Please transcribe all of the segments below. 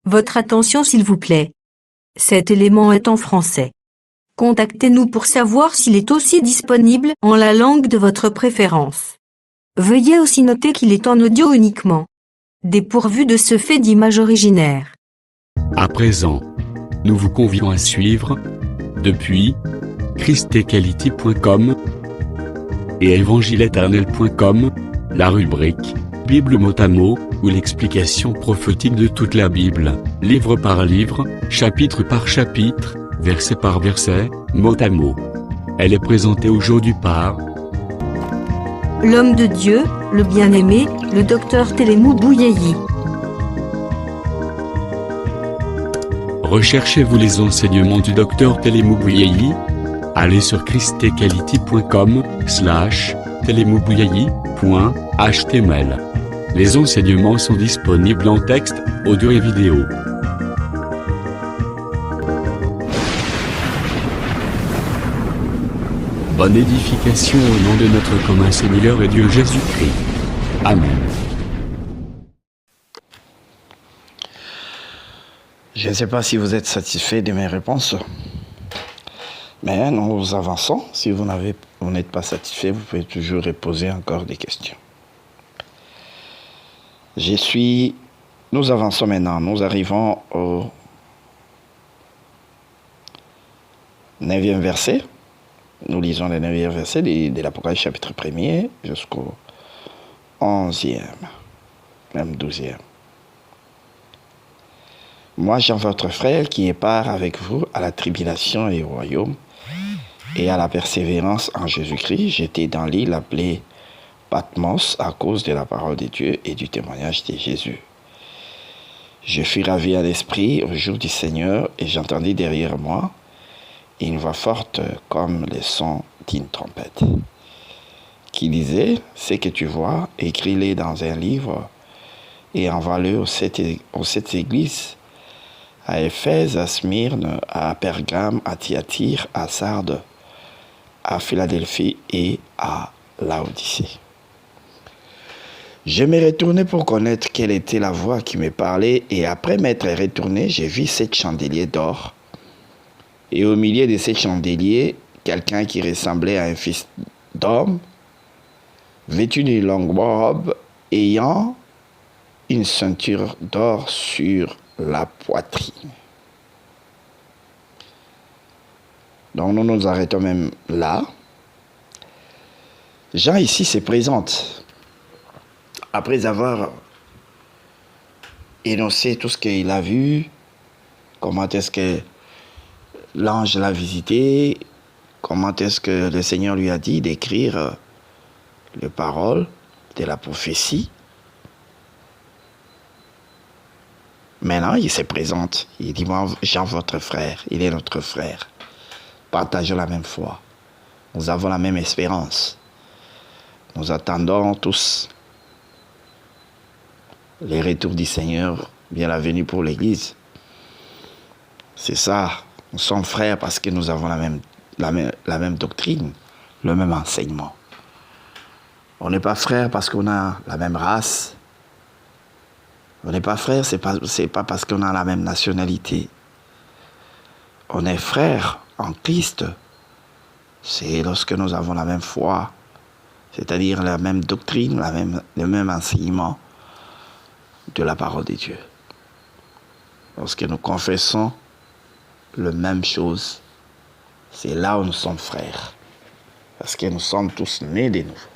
Votre attention s'il vous plaît. Cet élément est en français. Contactez-nous pour savoir s'il est aussi disponible en la langue de votre préférence. Veuillez aussi noter qu'il est en audio uniquement, dépourvu de ce fait d'image originaire. À présent, nous vous convions à suivre, depuis christequality.com et évangile-éternel.com, la rubrique Bible mot à mot, ou l'explication prophétique de toute la Bible, livre par livre, chapitre par chapitre, verset par verset, mot à mot. Elle est présentée aujourd'hui par L'homme de Dieu, le bien-aimé, le docteur Télémou Bouyeyi. Recherchez-vous les enseignements du docteur Télémou Bouyeyi? Allez sur christequality.com/télémoubouyeyi.html. Les enseignements sont disponibles en texte, audio et vidéo. Bonne édification au nom de notre commun Seigneur et Dieu Jésus-Christ. Amen. Je ne sais pas si vous êtes satisfait de mes réponses, mais nous avançons. Si vous n'êtes pas satisfait, vous pouvez toujours poser encore des questions. Nous avançons maintenant. Nous arrivons au 9e verset. Nous lisons le 9e verset de l'Apocalypse chapitre 1er jusqu'au 11e, même 12e. Moi, Jean, votre frère, qui est part avec vous à la tribulation et au royaume, et à la persévérance en Jésus-Christ, j'étais dans l'île appelée Patmos à cause de la parole de Dieu et du témoignage de Jésus. Je fus ravi à l'esprit au jour du Seigneur, et j'entendis derrière moi une voix forte comme le son d'une trompette, qui disait, « Ce que tu vois, écris-le dans un livre, et envoie-le aux sept églises, à Éphèse, à Smyrne, à Pergame, à Thyatire, à Sardes, à Philadelphie et à Laodicée. » Je me retournai pour connaître quelle était la voix qui me parlait, et après m'être retourné, j'ai vu 7 chandeliers d'or, et au milieu de ces chandeliers, quelqu'un qui ressemblait à un fils d'homme, vêtu d'une longue robe, ayant une ceinture d'or sur la poitrine. Donc nous nous arrêtons même là. Jean ici se présente. Après avoir énoncé tout ce qu'il a vu, comment est-ce que l'ange l'a visité, comment est-ce que le Seigneur lui a dit d'écrire les paroles de la prophétie. Maintenant, il se présente. Il dit, moi, Jean, votre frère, il est notre frère. Partageons la même foi. Nous avons la même espérance. Nous attendons tous les retours du Seigneur, bien la venue pour l'Église. C'est ça. Nous sommes frères parce que nous avons la même doctrine, le même enseignement. On n'est pas frères parce qu'on a la même race. On n'est pas frères, c'est pas parce qu'on a la même nationalité. On est frères en Christ. C'est lorsque nous avons la même foi, c'est-à-dire la même doctrine, le même enseignement de la parole de Dieu. Lorsque nous confessons la même chose, c'est là où nous sommes frères. Parce que nous sommes tous nés de nouveau.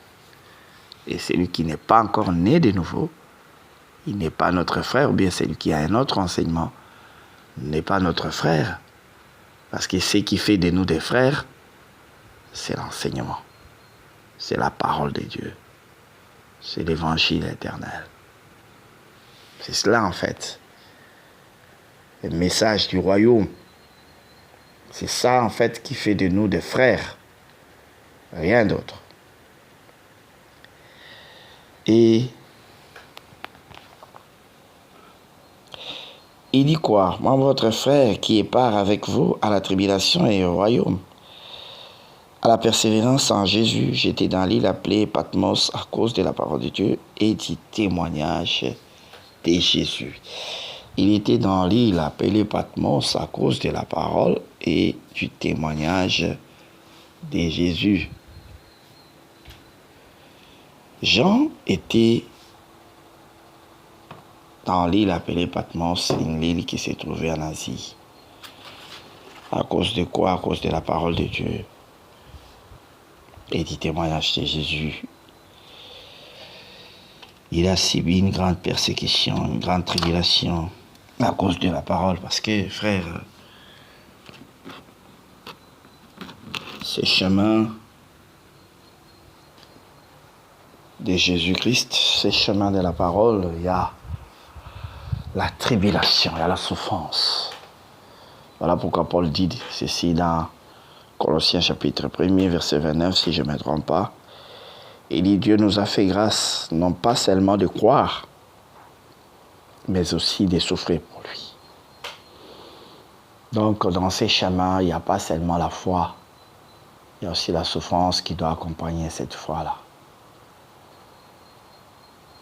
Et celui qui n'est pas encore né de nouveau, il n'est pas notre frère, ou bien celui qui a un autre enseignement n'est pas notre frère. Parce que ce qui fait de nous des frères, c'est l'enseignement. C'est la parole de Dieu. C'est l'évangile éternel. C'est cela en fait. Le message du royaume. C'est ça en fait qui fait de nous des frères. Rien d'autre. Et il dit quoi? Moi, votre frère qui est part avec vous à la tribulation et au royaume, à la persévérance en Jésus, j'étais dans l'île appelée Patmos à cause de la parole de Dieu et du témoignage de Jésus. il était dans l'île appelée Patmos à cause de la parole et du témoignage de Jésus. Jean était dans l'île appelée Patmos, une île qui se trouvait en Asie. À cause de quoi? À cause de la parole de Dieu et du témoignage de Jésus. Il a subi une grande persécution, une grande tribulation à cause de la parole. Parce que, frère, ce chemin de Jésus-Christ, ce chemin de la parole, il y a la tribulation, il y a la souffrance. Voilà pourquoi Paul dit ceci dans Colossiens chapitre 1er, verset 29, si je ne me trompe pas. Il dit, Dieu nous a fait grâce, non pas seulement de croire, mais aussi de souffrir pour lui. Donc, dans ces chemins, il n'y a pas seulement la foi, il y a aussi la souffrance qui doit accompagner cette foi-là.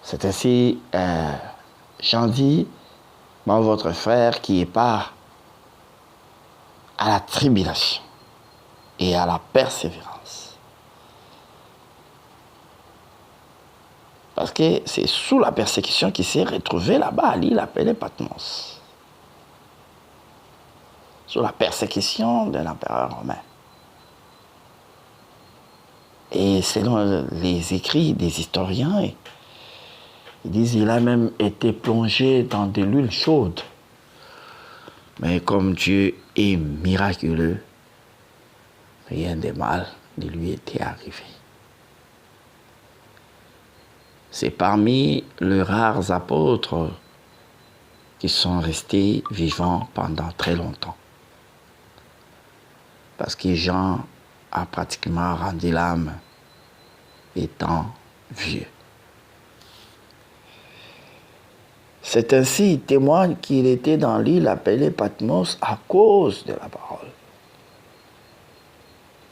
C'est ainsi, Jean dit, moi, votre frère qui est part à la tribulation et à la persévérance. Parce que c'est sous la persécution qu'il s'est retrouvé là-bas à l'île appelée Patmos. Sous la persécution de l'empereur romain. Et selon les écrits des historiens, ils disent qu'il a même été plongé dans de l'huile chaude. Mais comme Dieu est miraculeux, rien de mal ne lui était arrivé. C'est parmi les rares apôtres qui sont restés vivants pendant très longtemps. Parce que Jean a pratiquement rendu l'âme étant vieux. C'est ainsi, il témoigne qu'il était dans l'île appelée Patmos à cause de la parole.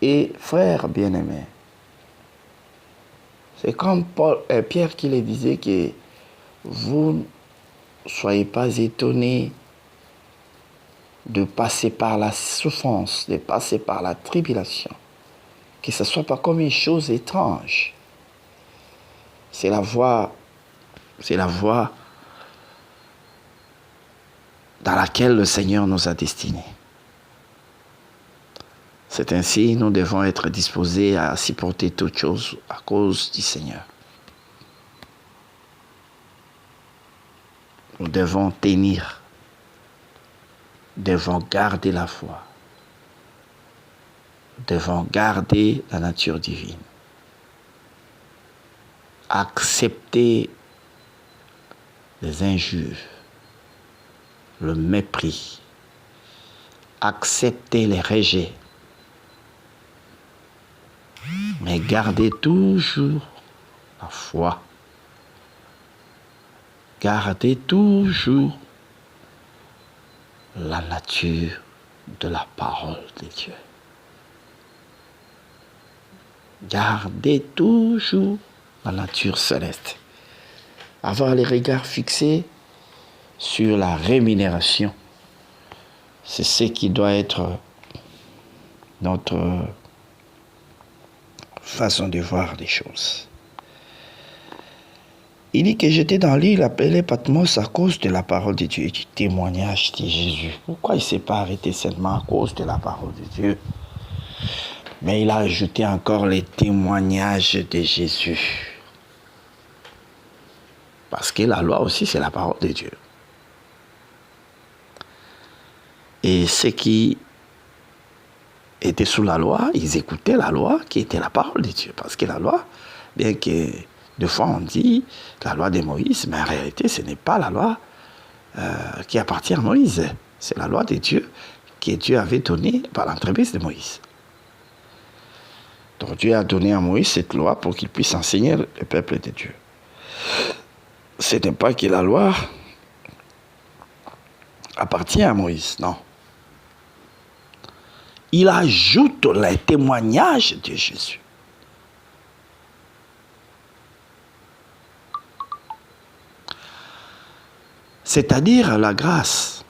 Et frères bien-aimés, c'est comme Pierre qui le disait que vous ne soyez pas étonnés de passer par la souffrance, de passer par la tribulation, que ce ne soit pas comme une chose étrange. C'est la voie dans laquelle le Seigneur nous a destinés. C'est ainsi, nous devons être disposés à supporter toutes choses à cause du Seigneur. Nous devons tenir, devons garder la foi, devons garder la nature divine, accepter les injures, le mépris, accepter les rejets, mais gardez toujours la foi. Gardez toujours la nature de la parole de Dieu. Gardez toujours la nature céleste. Avoir les regards fixés sur la rémunération. C'est ce qui doit être notre façon de voir les choses. Il dit que j'étais dans l'île appelée Patmos à cause de la parole de Dieu et du témoignage de Jésus. Pourquoi il ne s'est pas arrêté seulement à cause de la parole de Dieu? Mais il a ajouté encore les témoignages de Jésus. Parce que la loi aussi, c'est la parole de Dieu. Et ceux qui étaient sous la loi, ils écoutaient la loi qui était la parole de Dieu. Parce que la loi, bien que des fois on dit la loi de Moïse, mais en réalité ce n'est pas la loi qui appartient à Moïse. C'est la loi de Dieu que Dieu avait donnée par l'entremise de Moïse. Donc Dieu a donné à Moïse cette loi pour qu'il puisse enseigner le peuple de Dieu. Ce n'est pas que la loi appartient à Moïse, non. Il ajoute les témoignages de Jésus. c'est-à-dire la grâce.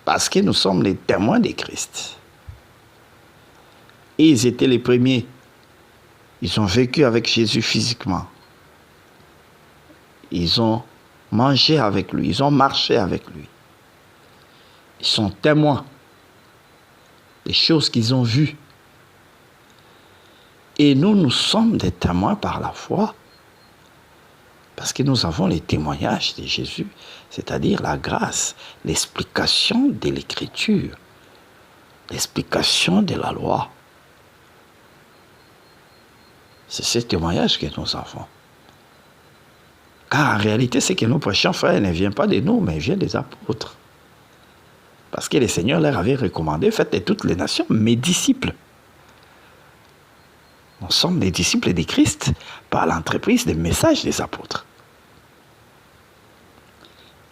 Parce que nous sommes les témoins de Christ. Et ils étaient les premiers. Ils ont vécu avec Jésus physiquement. Ils ont mangé avec lui. Ils ont marché avec lui. Ils sont témoins des choses qu'ils ont vues. Et nous, nous sommes des témoins par la foi. Parce que nous avons les témoignages de Jésus, c'est-à-dire la grâce, l'explication de l'Écriture, l'explication de la loi. C'est ce témoignage que nous avons. Car en réalité, ce que nous prêchons, frère, ne vient pas de nous, mais vient des apôtres. Parce que le Seigneur leur avait recommandé, faites de toutes les nations mes disciples. Nous sommes des disciples de Christ par l'entreprise des messages des apôtres.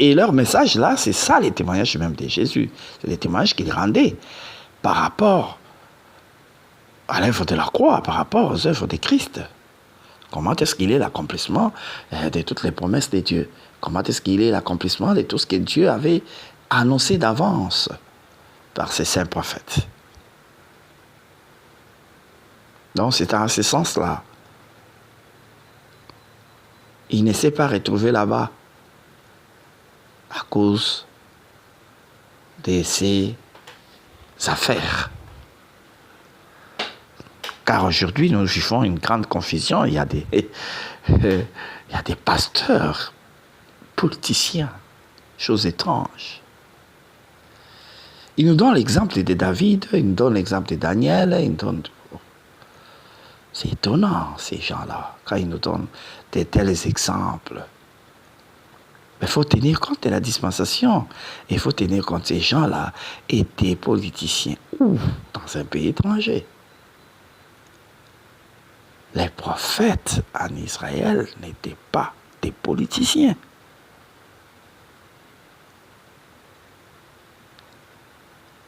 Et leur message là, c'est ça les témoignages même de Jésus. C'est les témoignages qu'il rendait par rapport à l'œuvre de la croix, par rapport aux œuvres de Christ. Comment est-ce qu'il est l'accomplissement de toutes les promesses de Dieu? Comment est-ce qu'il est l'accomplissement de tout ce que Dieu avait annoncé d'avance par ses saints prophètes? Donc c'est en ce sens-là. Il ne s'est pas retrouvé là-bas à cause de ses affaires. Car aujourd'hui, nous vivons une grande confusion. Il y a des pasteurs, politiciens, choses étranges. Ils nous donnent l'exemple de David, ils nous donnent l'exemple de Daniel, ils nous donnent... C'est étonnant, ces gens-là, quand ils nous donnent de tels exemples. Mais il faut tenir compte de la dispensation. Il faut tenir compte que ces gens-là étaient politiciens dans un pays étranger. Les prophètes en Israël n'étaient pas des politiciens.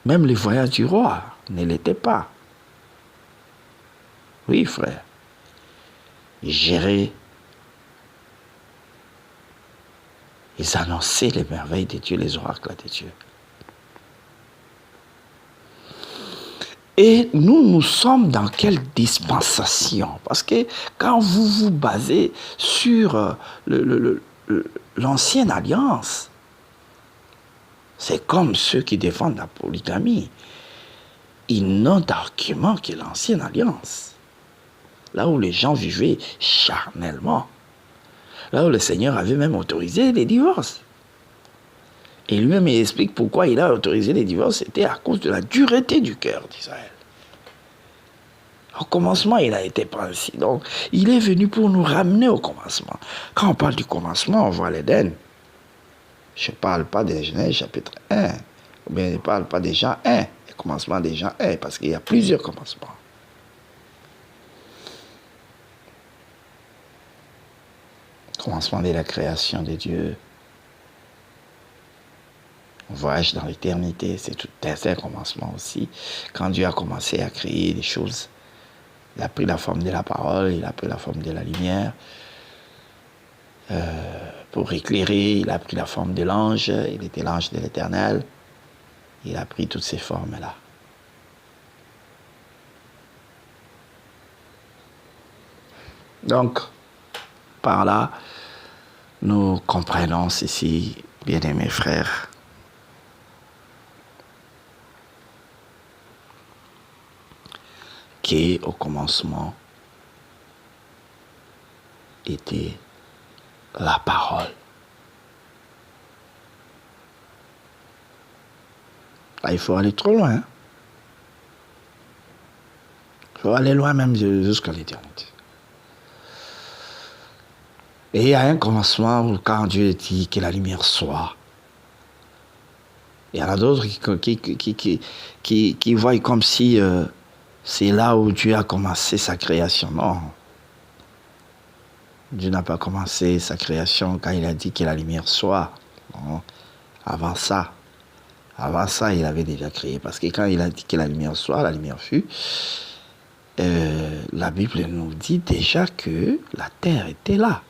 Même les voyages du roi ne l'étaient pas. Oui, frère. Ils géraient. Ils annonçaient les merveilles de Dieu, les oracles de Dieu. Et nous sommes dans quelle dispensation? Parce que quand vous vous basez sur l'ancienne alliance, c'est comme ceux qui défendent la polygamie. Ils n'ont d'argument que l'ancienne alliance. Là où les gens vivaient charnellement. Là où le Seigneur avait même autorisé les divorces. Et lui-même, il explique pourquoi il a autorisé les divorces. C'était à cause de la dureté du cœur d'Israël. Au commencement, il a été pas ainsi. Donc, il est venu pour nous ramener au commencement. Quand on parle du commencement, on voit l'Éden. Je ne parle pas de Genèse chapitre 1. Ou bien je ne parle pas des Jean 1. Le commencement des Jean 1. Parce qu'il y a plusieurs commencements. Commencement de la création de Dieu. On voyage dans l'éternité, c'est tout un commencement aussi. Quand Dieu a commencé à créer des choses, il a pris la forme de la parole, il a pris la forme de la lumière. Pour éclairer, il a pris la forme de l'ange, il était l'ange de l'Éternel. Il a pris toutes ces formes-là. Donc, par là, nous comprenons ceci, bien-aimés frères. Qui, au commencement, était la parole. Là, il faut aller trop loin. Hein? Il faut aller loin même jusqu'à l'éternité. Et il y a un commencement où quand Dieu dit que la lumière soit, il y en a d'autres qui voient comme si c'est là où Dieu a commencé sa création. Non. Dieu n'a pas commencé sa création quand il a dit que la lumière soit. Non. Avant ça, il avait déjà créé. Parce que quand il a dit que la lumière soit, la lumière fut, la Bible nous dit déjà que la terre était là.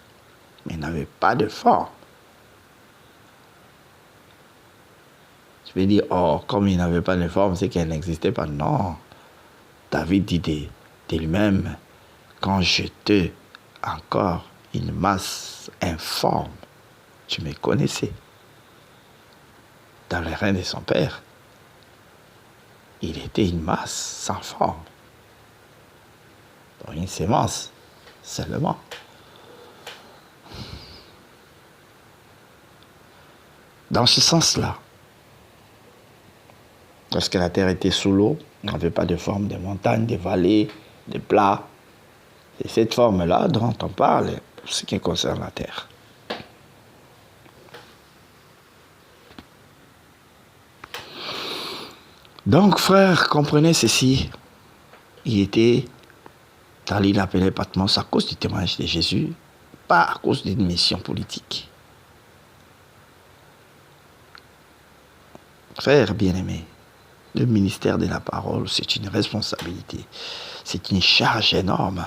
mais n'avait pas de forme. Je vais dire, oh, comme il n'avait pas de forme, c'est qu'elle n'existait pas. Non. David dit de lui-même, quand j'étais encore une masse informe, tu me connaissais. Dans les reins de son père, il était une masse sans forme. Donc une sémence seulement. Dans ce sens-là, lorsque la terre était sous l'eau, il n'y avait pas de forme de montagnes, de vallées, de plats. C'est cette forme-là dont on parle pour ce qui concerne la terre. Donc, frère, comprenez ceci. Il était dans l'île appelée Patmos à cause du témoignage de Jésus, pas à cause d'une mission politique. Frère bien-aimé, le ministère de la parole, c'est une responsabilité, c'est une charge énorme.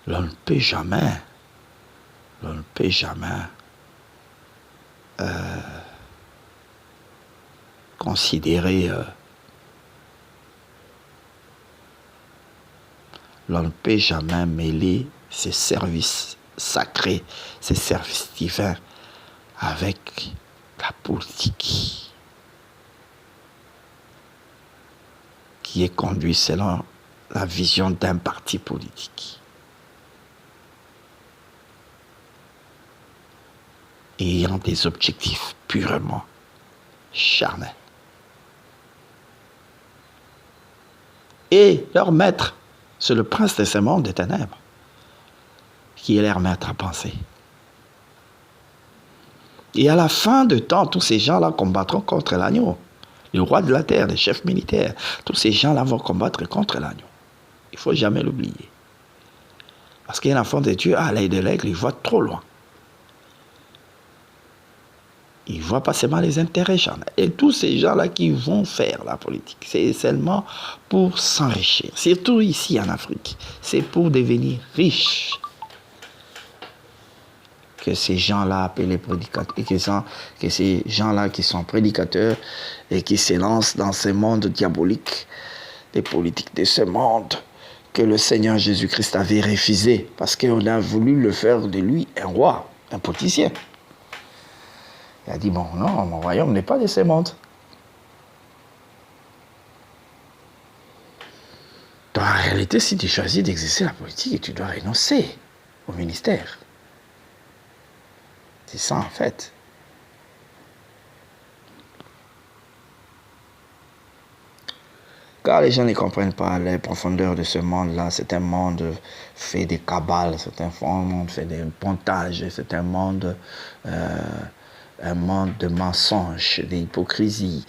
L'on ne peut jamais considérer, l'on ne peut jamais mêler ces services sacrés, ces services divins avec la politique qui est conduite selon la vision d'un parti politique. Ayant des objectifs purement charnels. Et leur maître, c'est le prince de ce monde des ténèbres, qui est leur maître à penser. Et à la fin de temps, tous ces gens-là combattront contre l'agneau. Le roi de la terre, les chefs militaires, tous ces gens-là vont combattre contre l'agneau. Il ne faut jamais l'oublier. Parce qu'un enfant de Dieu, à l'œil de l'aigle, il voit trop loin. Il ne voit pas seulement les intérêts charnels. Et tous ces gens-là qui vont faire la politique, c'est seulement pour s'enrichir. Surtout ici en Afrique, c'est pour devenir riches. Que ces gens-là appelés prédicateurs, et que ces gens-là qui sont prédicateurs et qui se lancent dans ce monde diabolique, des politiques de ce monde, que le Seigneur Jésus-Christ avait refusé parce qu'on a voulu le faire de lui un roi, un politicien. Il a dit, bon, non, mon royaume n'est pas de ce monde. Donc, en réalité, si tu choisis d'exercer la politique, tu dois renoncer au ministère. C'est ça, en fait. Car les gens ne comprennent pas les profondeurs de ce monde-là. C'est un monde fait de cabales, c'est un monde fait de pontage, c'est un monde de mensonges, d'hypocrisie,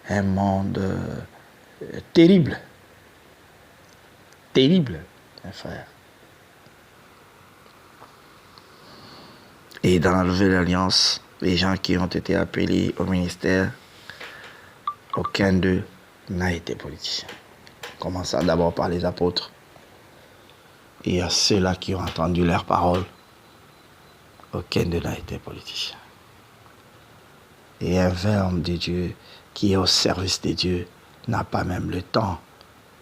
un monde terrible. Terrible, mes frères. Et dans la Nouvelle Alliance, les gens qui ont été appelés au ministère, aucun d'eux n'a été politicien. Commençant d'abord par les apôtres. Et à ceux-là qui ont entendu leurs paroles, aucun d'eux n'a été politicien. Et un vrai homme de Dieu qui est au service de Dieu n'a pas même le temps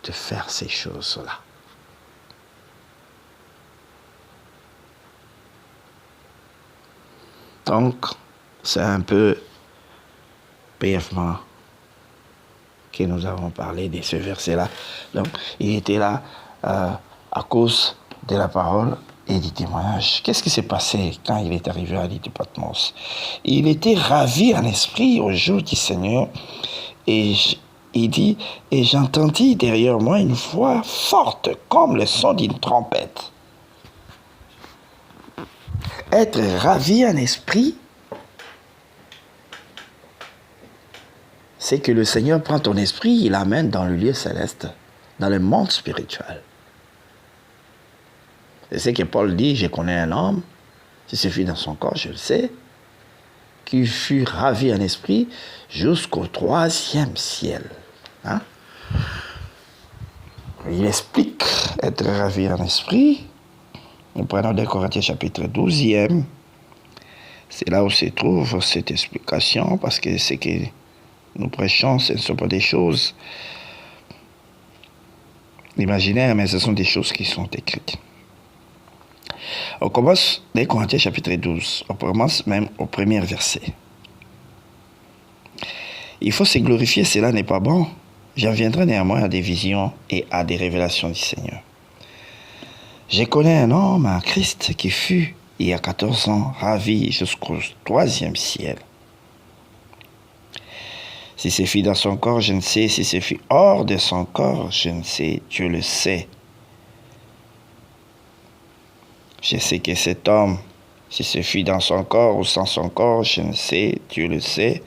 de faire ces choses-là. Donc, c'est un peu brièvement que nous avons parlé de ce verset-là. Donc, il était là à cause de la parole et du témoignage. Qu'est-ce qui s'est passé quand il est arrivé à l'île de Patmos? Il était ravi en esprit au jour du Seigneur et il dit, et j'entendis derrière moi une voix forte comme le son d'une trompette. Être ravi en esprit, c'est que le Seigneur prend ton esprit, il l'amène dans le lieu céleste, dans le monde spirituel. C'est ce que Paul dit, je connais un homme, si c'est fait dans son corps, je le sais, qui fut ravi en esprit jusqu'au 3e ciel. Hein? Il explique être ravi en esprit. Nous prenons 2 Corinthiens chapitre 12e. C'est là où se trouve cette explication, parce que ce que nous prêchons, ce ne sont pas des choses imaginaires, mais ce sont des choses qui sont écrites. On commence 2 Corinthiens chapitre 12. On commence même au premier verset. Il faut se glorifier, cela n'est pas bon. J'en viendrai néanmoins à des visions et à des révélations du Seigneur. Je connais un homme, un Christ, qui fut, il y a 14 ans, ravi jusqu'au 3e ciel. Si c'est fit dans son corps, je ne sais. Si c'est fit hors de son corps, je ne sais. Dieu le sait. Je sais que cet homme, si c'est fit dans son corps ou sans son corps, je ne sais. Dieu le sait.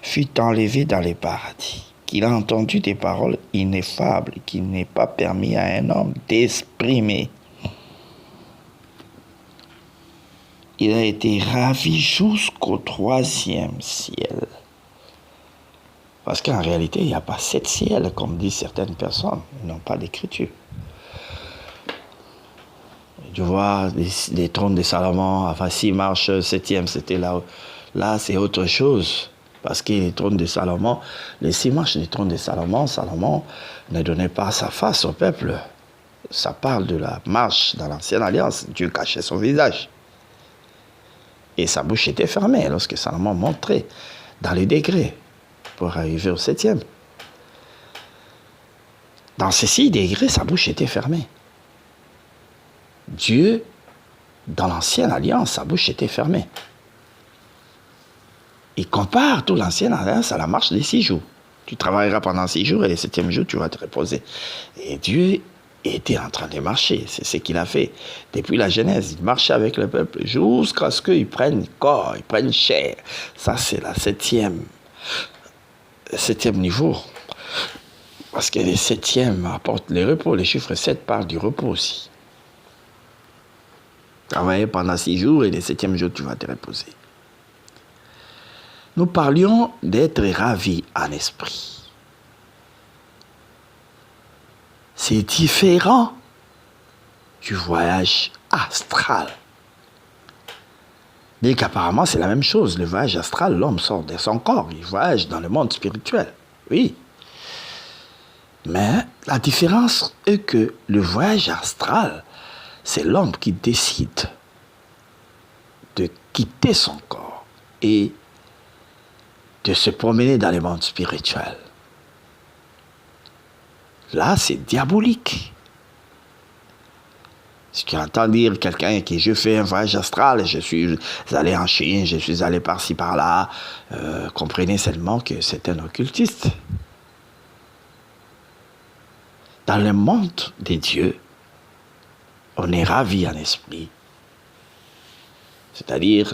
Fut enlevé dans les paradis. Qu'il a entendu des paroles ineffables qu'il n'est pas permis à un homme d'exprimer. Il a été ravi jusqu'au 3e ciel. Parce qu'en réalité, il n'y a pas 7 ciels, comme disent certaines personnes. Ils n'ont pas d'écriture. Tu vois, les trônes de Salomon, enfin, 6 marches, 7e, c'était là. Là, c'est autre chose. Parce que les trônes de Salomon, les 6 marches des trônes de Salomon, Salomon ne donnait pas sa face au peuple. Ça parle de la marche dans l'ancienne alliance. Dieu cachait son visage. Et sa bouche était fermée lorsque Salomon montrait dans les degrés pour arriver au 7e. Dans ces 6 degrés, sa bouche était fermée. Dieu, dans l'ancienne alliance, sa bouche était fermée. Il compare toute l'ancienne alliance à la marche des 6 jours. Tu travailleras pendant 6 jours et le 7e jour, tu vas te reposer. Et Dieu était en train de marcher. C'est ce qu'il a fait. Depuis la Genèse, il marchait avec le peuple jusqu'à ce qu'ils prennent corps, ils prennent chair. Ça, c'est la 7e niveau. Parce que le 7e apporte le repos. Le chiffre 7 parle du repos aussi. Travailler pendant 6 jours et le 7e jour, tu vas te reposer. Nous parlions d'être ravis en esprit. C'est différent du voyage astral. Bien qu'apparemment, c'est la même chose. Le voyage astral, l'homme sort de son corps. Il voyage dans le monde spirituel. Oui. Mais la différence est que le voyage astral, c'est l'homme qui décide de quitter son corps et de se promener dans le monde spirituel. Là, c'est diabolique. Si tu entends dire quelqu'un qui je fais un voyage astral, je suis allé en Chine, je suis allé par-ci, par-là, comprenez seulement que c'est un occultiste. Dans le monde des dieux, on est ravi en esprit. C'est-à-dire,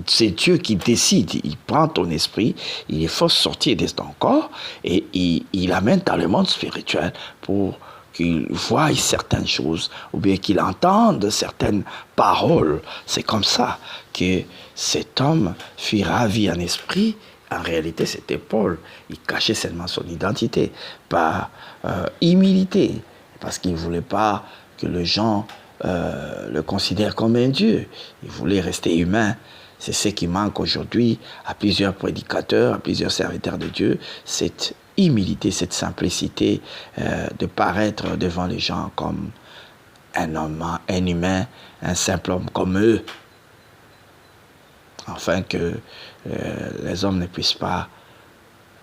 c'est Dieu qui décide, il prend ton esprit, il les force sortir de ton corps et il l'amène dans le monde spirituel pour qu'il voie certaines choses ou bien qu'il entende certaines paroles. C'est comme ça que cet homme fut ravi en esprit. En réalité, c'était Paul. Il cachait seulement son identité par humilité, parce qu'il ne voulait pas que les gens le considère comme un Dieu. Il voulait rester humain. C'est ce qui manque aujourd'hui à plusieurs prédicateurs, à plusieurs serviteurs de Dieu, cette humilité, cette simplicité de paraître devant les gens comme un homme, un humain, un simple homme comme eux, afin que les hommes ne puissent pas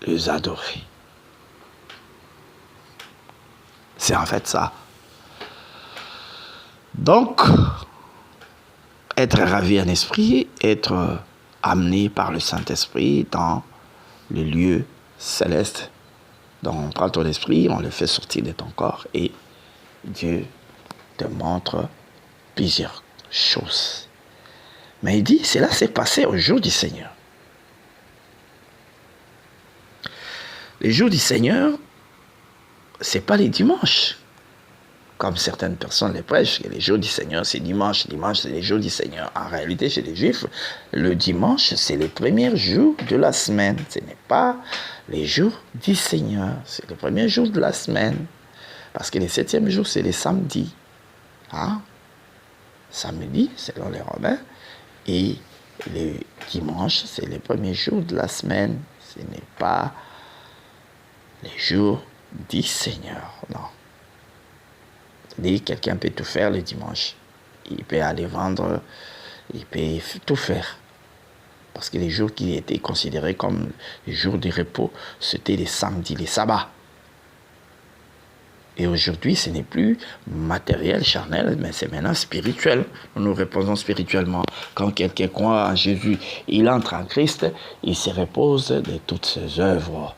les adorer. C'est en fait ça. Donc, être ravi en esprit, être amené par le Saint-Esprit dans le lieu céleste, dont on prend ton esprit, on le fait sortir de ton corps et Dieu te montre plusieurs choses. Mais il dit, cela s'est passé au jour du Seigneur. Le jour du Seigneur, ce n'est pas les dimanches. Comme certaines personnes les prêchent, que les jours du Seigneur, c'est dimanche. Dimanche, c'est les jours du Seigneur. En réalité, chez les Juifs, le dimanche, c'est le premier jour de la semaine. Ce n'est pas les jours du Seigneur. C'est le premier jour de la semaine. Parce que le 7e jour, c'est le samedi. Hein? samedi, selon les Romains, et le dimanche, c'est le premier jour de la semaine. Ce n'est pas les jours du Seigneur, non. C'est-à-dire, quelqu'un peut tout faire le dimanche. Il peut aller vendre, il peut tout faire. Parce que les jours qui étaient considérés comme les jours de repos, c'était les samedis, les sabbats. Et aujourd'hui, ce n'est plus matériel, charnel, mais c'est maintenant spirituel. Nous nous reposons spirituellement. Quand quelqu'un croit en Jésus, il entre en Christ, il se repose de toutes ses œuvres.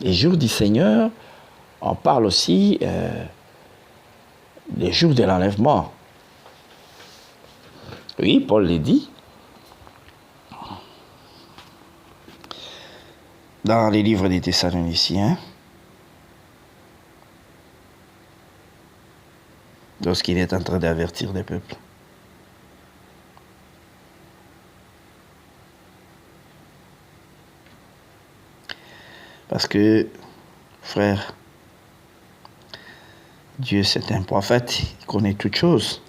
Les jours du Seigneur, on parle aussi des jours de l'enlèvement. Oui, Paul le dit. Dans les livres des Thessaloniciens, lorsqu'il est en train d'avertir les peuples. Parce que, frère, Dieu c'est un prophète, il connaît toutes choses.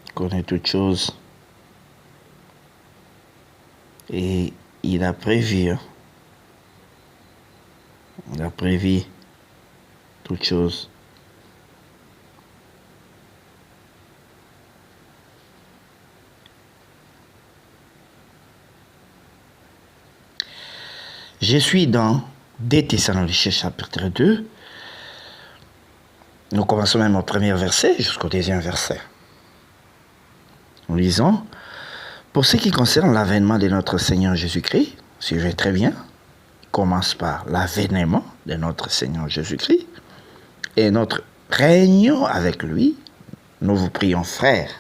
Il connaît toutes choses. Et il a prévu. Il a prévu toutes choses. Je suis dans 2 Thessaloniciens chapitre 2. Nous commençons même au premier verset jusqu'au deuxième verset. Nous lisons: pour ce qui concerne l'avènement de notre Seigneur Jésus-Christ, suivez très bien, il commence par l'avènement de notre Seigneur Jésus-Christ et notre réunion avec lui. Nous vous prions, frères,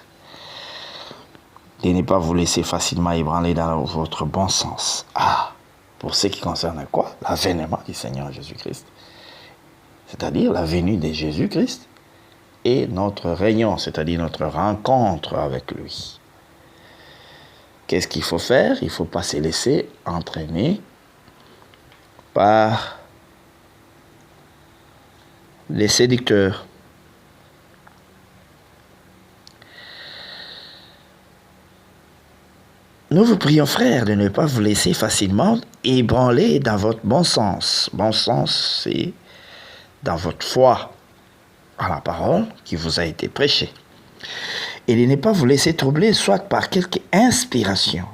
de ne pas vous laisser facilement ébranler dans votre bon sens. Pour ce qui concerne quoi? L'avènement du Seigneur Jésus-Christ. C'est-à-dire la venue de Jésus-Christ et notre réunion, c'est-à-dire notre rencontre avec lui. Qu'est-ce qu'il faut faire? Il ne faut pas se laisser entraîner par les séducteurs. Nous vous prions, frères, de ne pas vous laisser facilement ébranler dans votre bon sens. Bon sens, c'est dans votre foi à la parole qui vous a été prêchée. Et de ne pas vous laisser troubler soit par quelque inspiration,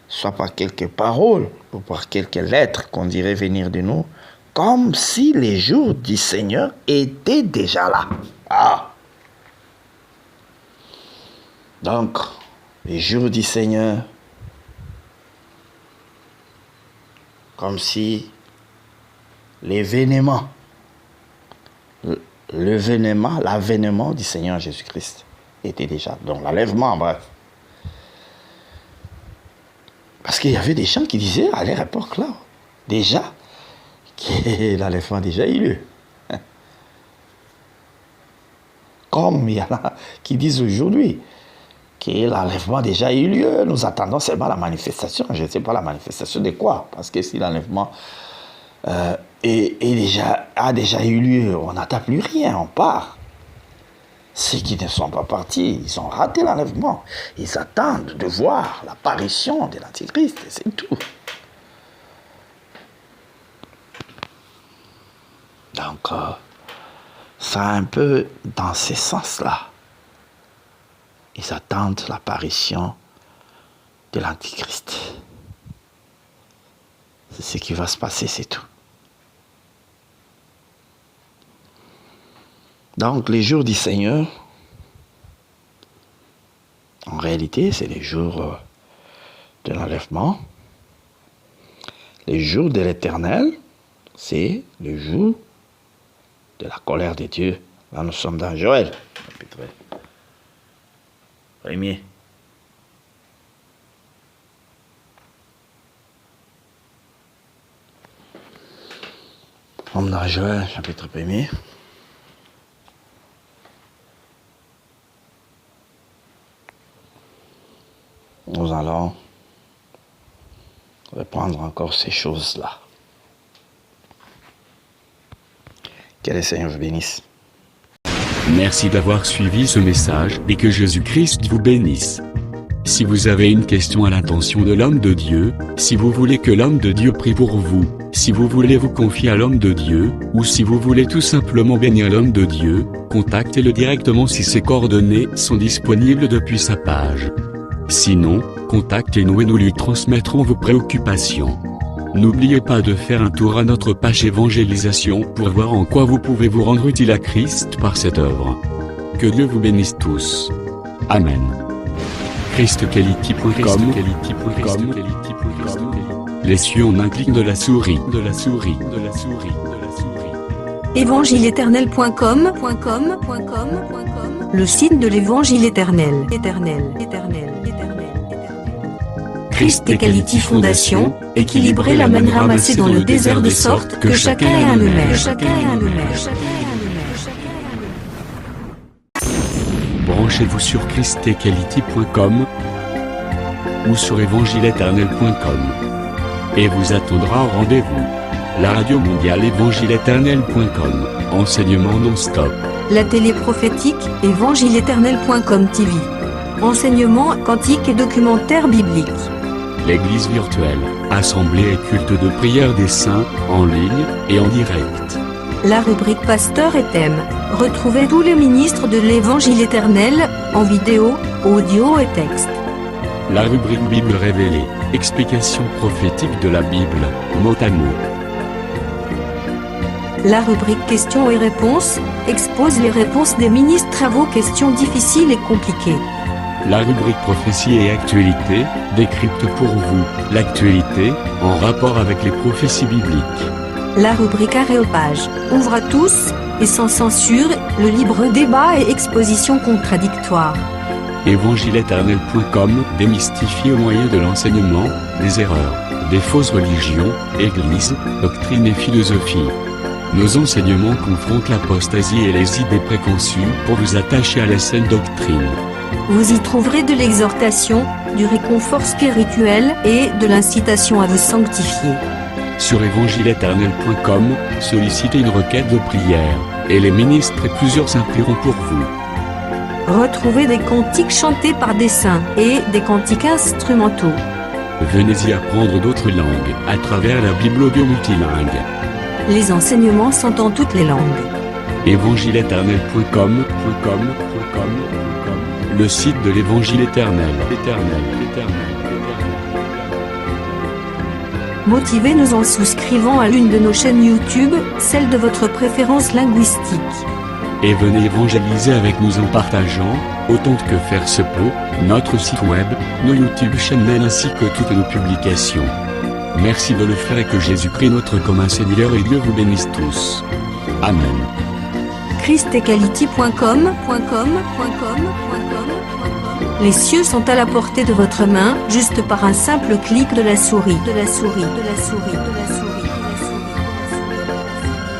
soit par quelques paroles ou par quelques lettres qu'on dirait venir de nous, comme si les jours du Seigneur étaient déjà là. Donc, les jours du Seigneur, comme si l'avènement du Seigneur Jésus-Christ était déjà. Donc l'enlèvement, bref. Parce qu'il y avait des gens qui disaient à leur époque là, déjà, que l'enlèvement a déjà eu lieu. Comme il y en a qui disent aujourd'hui que l'enlèvement a déjà eu lieu, nous attendons seulement la manifestation. Je ne sais pas la manifestation de quoi, parce que si l'enlèvement a déjà eu lieu, on n'attend plus rien, on part. Ceux qui ne sont pas partis, ils ont raté l'enlèvement. Ils attendent de voir l'apparition de l'Antichrist, et c'est tout. Donc, ça un peu dans ce sens-là. Ils attendent l'apparition de l'Antichrist. C'est ce qui va se passer, c'est tout. Donc, les jours du Seigneur, en réalité, c'est les jours de l'enlèvement. Les jours de l'Éternel, c'est le jour de la colère de Dieu. Là, nous sommes dans Joël, chapitre 1er. Nous sommes dans Joël, chapitre 1er. Nous allons reprendre encore ces choses-là. Que le Seigneur vous bénisse. Merci d'avoir suivi ce message et que Jésus-Christ vous bénisse. Si vous avez une question à l'intention de l'homme de Dieu, si vous voulez que l'homme de Dieu prie pour vous, si vous voulez vous confier à l'homme de Dieu, ou si vous voulez tout simplement bénir l'homme de Dieu, contactez-le directement si ses coordonnées sont disponibles depuis sa page. Sinon, contactez-nous et nous lui transmettrons vos préoccupations. N'oubliez pas de faire un tour à notre page évangélisation pour voir en quoi vous pouvez vous rendre utile à Christ par cette œuvre. Que Dieu vous bénisse tous. Amen. ChristQuality.com. Les cieux en un clic de la souris. Évangile-éternel.com, le site de l'Évangile éternel. Christ et Quality Fondation, équilibrer la manne ramassée dans le désert de sorte que chacun ait un maire. Branchez-vous sur ChristEquality.com ou sur évangile-éternel.com et vous attendra au rendez-vous. La radio mondiale évangile-éternel.com, enseignement non-stop. La télé prophétique, évangile-éternel.com TV. Enseignement quantique et documentaire biblique. L'église virtuelle, assemblée et culte de prière des saints, en ligne et en direct. La rubrique Pasteur et thème. Retrouvez tous les ministres de l'Évangile éternel, en vidéo, audio et texte. La rubrique Bible révélée, explication prophétique de la Bible, mot à mot. La rubrique questions et réponses, expose les réponses des ministres à vos questions difficiles et compliquées. La rubrique prophétie et actualité, décrypte pour vous, l'actualité, en rapport avec les prophéties bibliques. La rubrique Aréopage, ouvre à tous, et sans censure, le libre débat et exposition contradictoire. Évangile-éternel.com, démystifié au moyen de l'enseignement, des erreurs, des fausses religions, églises, doctrines et philosophies. Nos enseignements confrontent l'apostasie et les idées préconçues pour vous attacher à la saine doctrine. Vous y trouverez de l'exhortation, du réconfort spirituel et de l'incitation à vous sanctifier. Sur évangile-éternel.com, sollicitez une requête de prière, et les ministres et plusieurs saints prieront pour vous. Retrouvez des cantiques chantés par des saints et des cantiques instrumentaux. Venez y apprendre d'autres langues à travers la Bible audio multilingue. Les enseignements sont en toutes les langues. Évangile-éternel.com, le site de l'Évangile éternel. Motivez-nous en souscrivant à l'une de nos chaînes YouTube, celle de votre préférence linguistique. Et venez évangéliser avec nous en partageant, autant que faire se peut, notre site web, nos YouTube channels ainsi que toutes nos publications. Merci de le faire et que Jésus-Christ notre commun Seigneur et Dieu vous bénisse tous. Amen. ChristEquality.com. Les cieux sont à la portée de votre main, juste par un simple clic de la souris.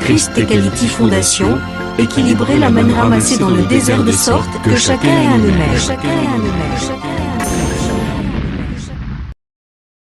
ChristEquality Fondation, équilibrer la manne ramassée dans le désert de sorte que chacun ait un maire.